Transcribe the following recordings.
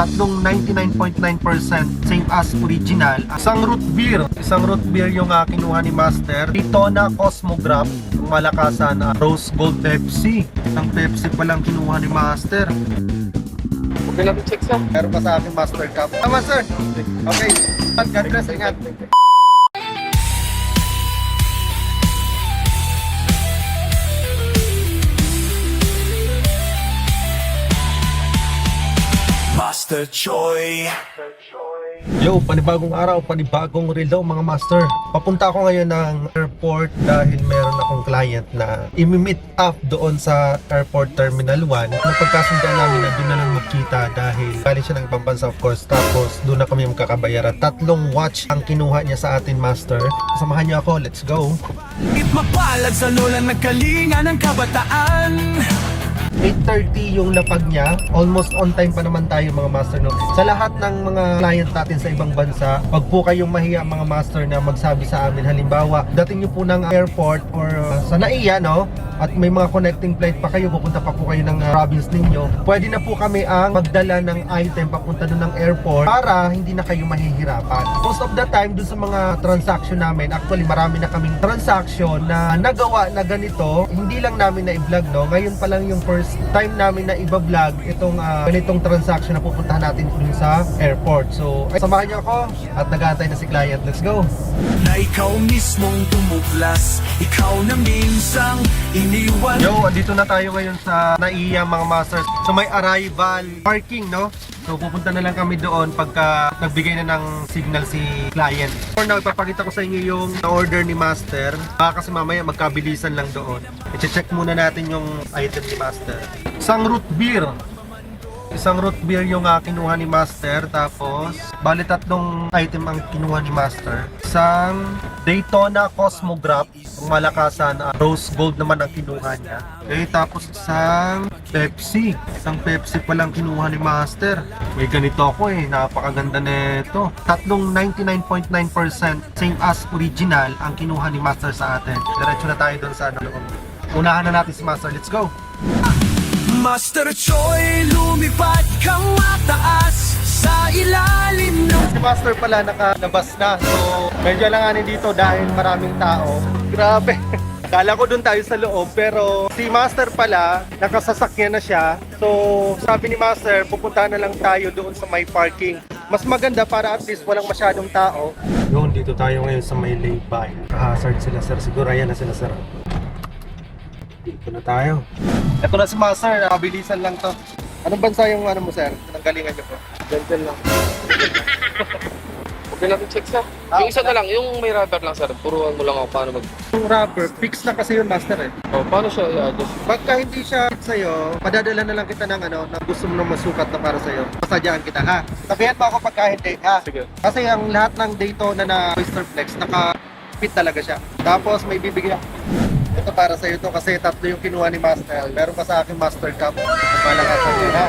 Tatlong 99.9% same as original. Isang root beer yung kinuha ni Master. Daytona Cosmograph, malakasan, Rose Gold Pepsi. Isang Pepsi pa lang kinuha ni Master. Okay natin check sa. Meron pa sa akin Master Cup. Tama sir. Okay. God bless, ingat. Master Choi. Yo, panibagong araw, panibagong relo mga master. Papunta ako ngayon ng airport dahil meron akong client na imi-meet up doon sa airport terminal 1. Napagkasundan namin na doon na lang magkita dahil galing siya ng ibang bansa of course. Tapos doon na kami magkakabayaran. 3 watch ang kinuha niya sa atin master. Samahan niyo ako, let's go. Mapalag sa lulang nagkalinga ng kabataan. 8:30 yung lapag niya. Almost on time pa naman tayo mga master, no? Sa lahat ng mga client natin sa ibang bansa, wag po kayong mahiya mga master na magsabi sa amin. Halimbawa, dating nyo po ng airport or sa NAIA, no? At may mga connecting flight pa kayo, pupunta pa po kayo ng province ninyo. Pwede na po kami ang magdala ng item papunta doon ng airport para hindi na kayo mahihirapan. Most of the time, doon sa mga transaction namin, actually marami na kaming transaction na nagawa na ganito. Hindi lang namin na i-vlog, no? Ngayon pa lang yung first time namin na i-vlog itong ganitong transaction na pupuntahan natin dun sa airport. So, samahan niyo ako at nag-aantay na si client. Let's go! Na ikaw mismong tumuklas, ikaw na minsang iniwan. Yo, andito na tayo ngayon sa NAIA mga masters. So may arrival parking, no? So pupunta na lang kami doon pagka nagbigay na ng signal si client. For now, ipapakita ko sa inyo yung order ni Master. Kasi mamaya magkabilisan lang doon. I-check muna natin yung item ni Master. Isang root beer yung kinuha ni Master. Tapos bali 3 item ang kinuha ni Master. Isang Daytona Cosmograph, malakasan, Rose Gold naman ang kinuha niya. Okay, tapos isang Pepsi. Isang Pepsi pa lang kinuha ni Master. May ganito ako napakaganda nito. Tatlong 99.9% same as original ang kinuha ni Master sa atin. Diretso na tayo doon sa loob. Unahan na natin si Master, let's go! Master Choi, lumipad kang mataas sa ilalim ng... Si Master pala nakalabas na. So, medyo alanganin dito dahil maraming tao. Grabe. Kala ko doon tayo sa loob, pero si Master pala, nakasasakyan na siya. So, sabi ni Master, pupunta na lang tayo doon sa may parking. Mas maganda para at least walang masyadong tao. Yun, dito tayo ngayon sa may lay-by. Hazard sila sir, siguro ayan na sila sir. Dito na tayo. Ito na si Master, nakabilisan lang to. Anong bansa yung mo sir? Anong galingan niyo po? Gentle lang. Okay natin check sa. Yung isa na lang, yung may rubber lang sir. Turuan mo lang ako paano mag... Yung rubber, fix na kasi yun Master Oh, paano siya i-adjust? Pagka hindi siya fit sa'yo, padadala na lang kita ng na gusto mo na masukat na para sa'yo. Pasadyaan kita ha. Sabihan mo ako pagka hindi ha. Sige. Kasi ang lahat ng Daytona na Oyster Flex, naka-fit talaga siya. Tapos may bibigyan. Ito para sa'yo to kasi 3 yung kinuha ni Master. Meron pa sa akin Master Cup. Malakasan yun ha.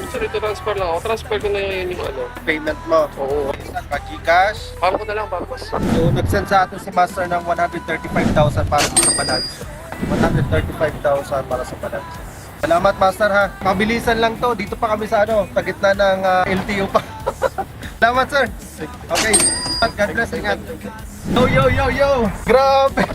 Sir, ito transfer lang ako. Transfer ko na yun yung Payment mo. Oo. Gcash. Paano ko na lang, paano ko? So nag-send sa atin si Master ng 135,000 para sa balance. 135,000 para sa balance. Salamat Master ha. Mabilisan lang to. Dito pa kami sa pagitna ng LTO pa. Salamat sir. Okay. God bless, ingat. Yo. Grabe.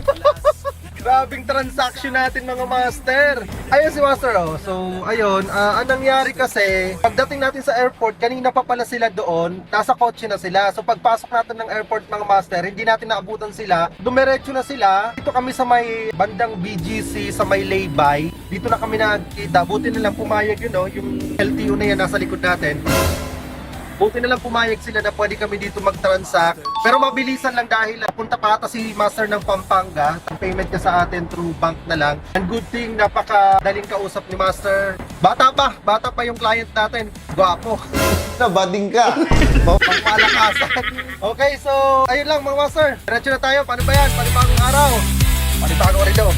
Grabing transaction natin mga master. Ayun si Master So ayun, ang nangyari kasi pagdating natin sa airport, kanina pa pala sila doon, nasa kotse na sila. So pagpasok natin ng airport mga master, hindi natin naabutan sila. Dumiretso na sila. Dito kami sa may bandang BGC, sa may lay-by. Dito na kami nakita. Buti na lang pumayag yung LTO na yan nasa likod natin. Buti na lang pumayag sila na pwede kami dito mag-transact. Pero mabilisan lang dahil punta pa ata si Master ng Pampanga. Ang payment niya sa atin through bank na lang. And good thing, napakadaling kausap ni Master. Bata pa yung client natin. Gwapo. Bading ka. Pangmalakasan. Okay, so ayun lang mga Master. Diretso na tayo. Paano ba yan? Panibagong araw. Panibagong relo.